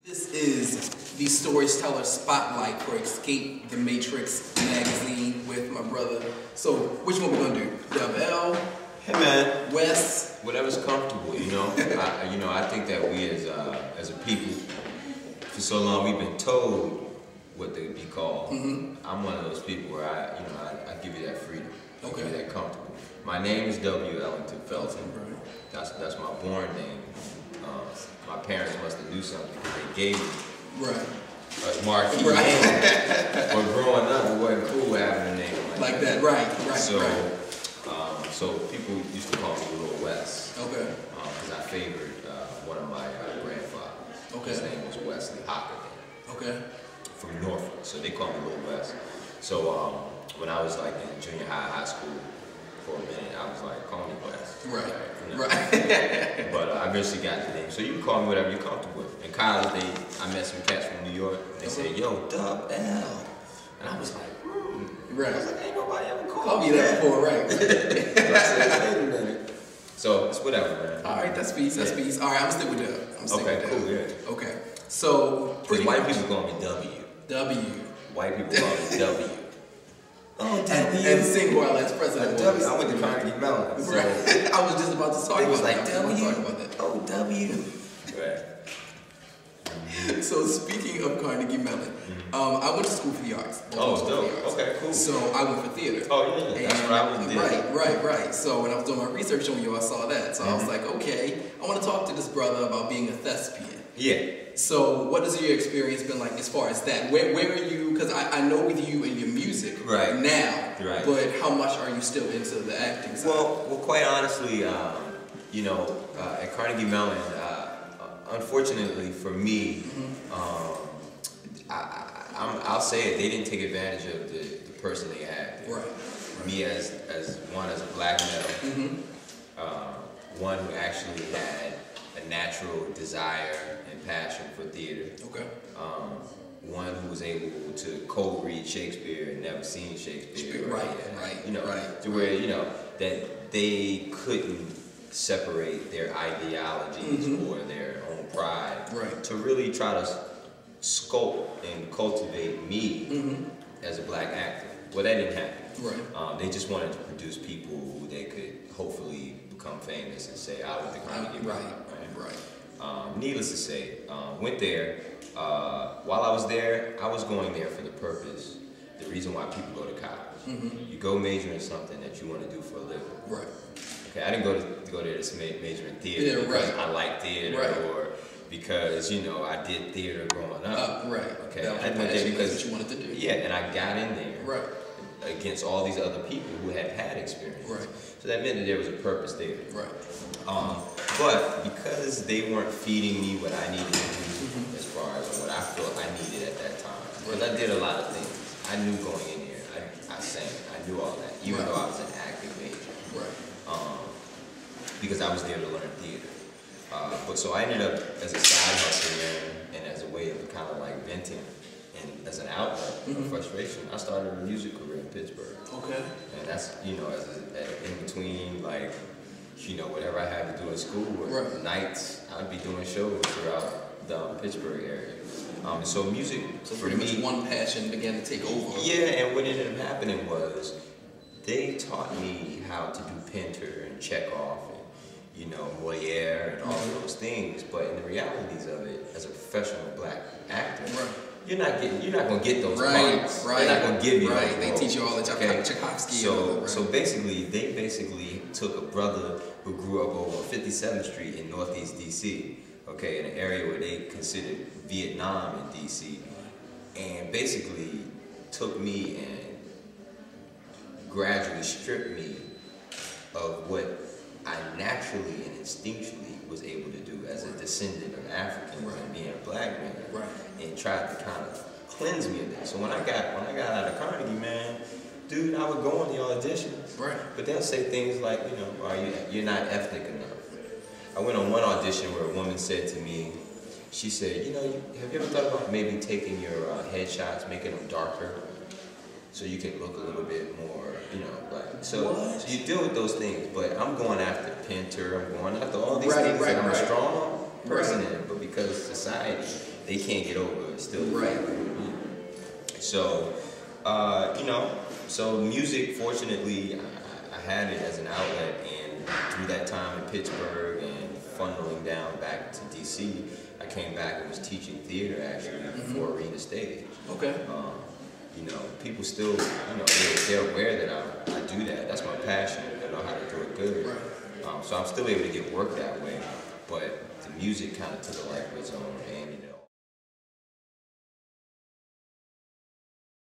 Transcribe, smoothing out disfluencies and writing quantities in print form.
This is the Storyteller Spotlight for Escape the Matrix magazine with my brother. So, which one we gonna do? L? Hey man, Wes? whatever's comfortable, you know. I think that we as a people, for so long we've been told what they be called. I'm one of those people where I give you that freedom. I give you that comfortable. My name is W. Ellington Felton. That's my born name. My parents must have knew something because they gave me a marquee name. But growing up, it wasn't cool having a name like that. So people used to call me Little Wes. Okay. Because I favored one of my grandfathers. Okay. His name was Wesley Hockaday. Okay. From Norfolk, so they called me Little Wes. So when I was like in junior high school, for a minute, I was like, call me Wes. Right. But I eventually got the name. So you can call me whatever you're comfortable with. In college, I met some cats from New York. And they said, yo, Dub L. And I was like, Right. I was like, ain't nobody ever called me that before, right? So I said, wait a minute. So it's whatever, man. All right, that's peace. That's peace. All right, I'm still with Dub. Okay, cool, yeah. Okay. So, because white people call me W. W. White people call me W. Oh, W. And sing while as president. W. I went to Carnegie Mellon. So right. I was just about to talk about that. Oh, W. Right. So speaking of Carnegie Mellon, I went to school for the arts. Oh, dope. Okay, cool. So I went for theater. Oh, yeah. That's what I was doing. Right. So when I was doing my research on you, I saw that. So I was like, okay, I want to talk to this brother about being a thespian. Yeah. So what has your experience been like as far as that? Where are you? Because I know with you and your music now, but how much are you still into the acting side? Well, quite honestly, at Carnegie Mellon, unfortunately for me, I'll say it, they didn't take advantage of the person they had. Right. Me as a black male, one who actually had a natural desire and passion for theater. Okay. One who was able to cold read Shakespeare and never seen Shakespeare. To where that they couldn't separate their ideologies or their own pride to really try to sculpt and cultivate me as a black actor. Well, that didn't happen. Right. They just wanted to produce people who they could hopefully become famous and say, I went to Carnegie Mellon. Needless to say, went there. While I was there, I was going there for the purpose, the reason why people go to college. You go major in something that you want to do for a living. Right. Okay, I didn't go there to major in theater because I like theater or because, I did theater growing up. Okay, I went there because that's what you wanted to do. Yeah, and I got in there against all these other people who had experience. So that meant that there was a purpose there. But because they weren't feeding me what I needed to do as far as what I felt I needed at that time, because I did a lot of things. I knew going in here, I sang, I knew all that, even though I was an acting major. Because I was there to learn theater. But so I ended up as a side hustle and as a way of kind of like venting and as an outlet of frustration, I started a music career in Pittsburgh. Okay. And that's, in between like, whatever I had to do in school, nights, I'd be doing shows throughout the Pittsburgh area. So music, pretty much one passion began to take over. Yeah, and what ended up happening was they taught me how to do Pinter and Chekhov and, Moliere and all of those things. But in the realities of it, as a professional black actor, you're not gonna get those parts. They're not gonna give you those They roles. teach you all the Tchaikovsky. So they took a brother who grew up over 57th Street in Northeast DC, in an area where they considered Vietnam in DC, and basically took me and gradually stripped me of what I naturally and instinctually was able to do as a descendant of Africans and being a black man, and tried to kind of cleanse me of that. So when I got out of Carnegie, man, dude, I would go on the auditions, but they'll say things like, you're not ethnic enough. I went on one audition where a woman said to me, she said, have you ever thought about maybe taking your headshots, making them darker, so you can look a little bit more, so you deal with those things, but I'm going after Pinter, I'm going after all these things that I'm a strong person in, but because society they can't get over it. Still, right. So, you know, so music. Fortunately, I had it as an outlet, and through that time in Pittsburgh and funneling down back to DC, I came back and was teaching theater actually for Arena Stage. Okay. You know, people still, you know, they're aware that I do that. That's my passion. I know how to do it good. Right. So I'm still able to get work that way, but the music kind of took a life of its own, and you know.